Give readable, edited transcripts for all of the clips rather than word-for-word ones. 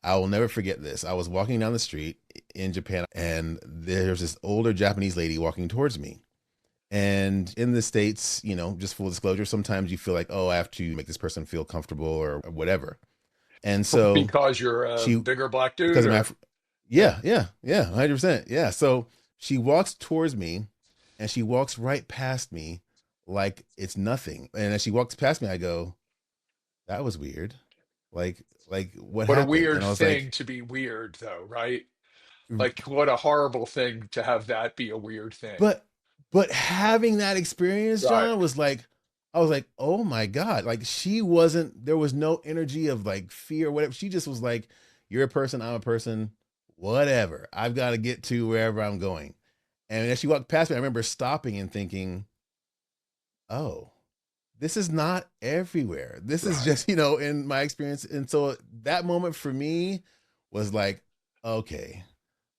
I will never forget this. I was walking down the street in Japan, and there's this older Japanese lady walking towards me. And in the States, just full disclosure, sometimes you feel like, oh, I have to make this person feel comfortable or whatever. And so Because you're a she, bigger black dude, because I'm or Afro, yeah. yeah, 100%. Yeah. So she walks towards me and she walks right past me like it's nothing. And as she walks past me, I go, that was weird. Like what What a happened? weird And I was thing like, to be weird, though, right? Like, what a horrible thing to have that be a weird thing. but but having that experience, Right. John, was like, I was like, oh my God. Like she wasn't, there was no energy of like fear or whatever. She just was like, you're a person, I'm a person, whatever. I've got to get to wherever I'm going. And as she walked past me, I remember stopping and thinking, oh, this is not everywhere. This is Right. just, in my experience. And so that moment for me was like, okay,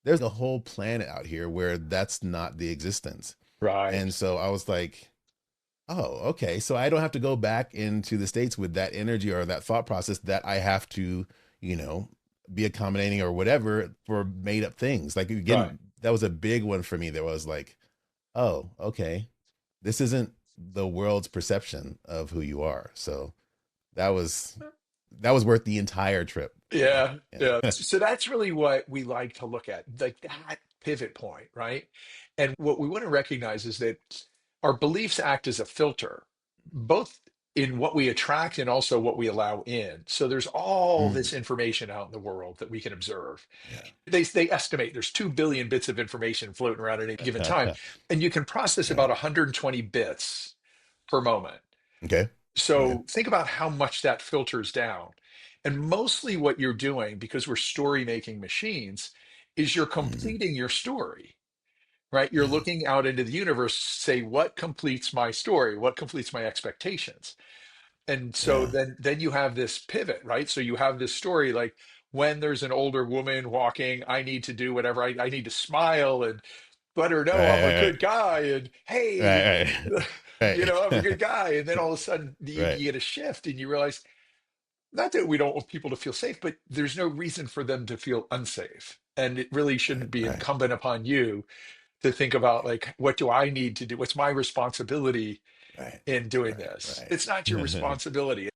there's a whole planet out here where that's not the existence. Right. And so I was like, oh, okay. So I don't have to go back into the States with that energy or that thought process that I have to, you know, be accommodating or whatever for made up things. Like Right. again, that was a big one for me. That was like, oh, okay. This isn't the world's perception of who you are. So that was that was worth the entire trip for me. Yeah. Yeah. Yeah. So that's really what we like to look at, like that pivot point, right? And what we want to recognize is that our beliefs act as a filter, both in what we attract and also what we allow in. So there's all Mm, this information out in the world that we can observe. yeah. They estimate there's 2 billion bits of information floating around at any given time, and you can process Yeah. about 120 bits per moment. Okay. Okay. So think about how much that filters down. And mostly what you're doing, because we're story making machines, is you're Mm, completing your story, right? You're yeah. looking out into the universe, say, what completes my story? What completes my expectations? And so Yeah. then you have this pivot, right? So you have this story like, when there's an older woman walking, I need to do whatever. I need to smile and let her know I'm a Right. good guy. And hey, Right. Right. I'm a Right. good guy. And then all of a sudden Right. you get a shift and you realize, not that we don't want people to feel safe, but there's no reason for them to feel unsafe. And it really Right. shouldn't be Right. incumbent upon you to think about, like, what do I need to do? What's my responsibility Right. in doing Right. this? Right. It's not your responsibility.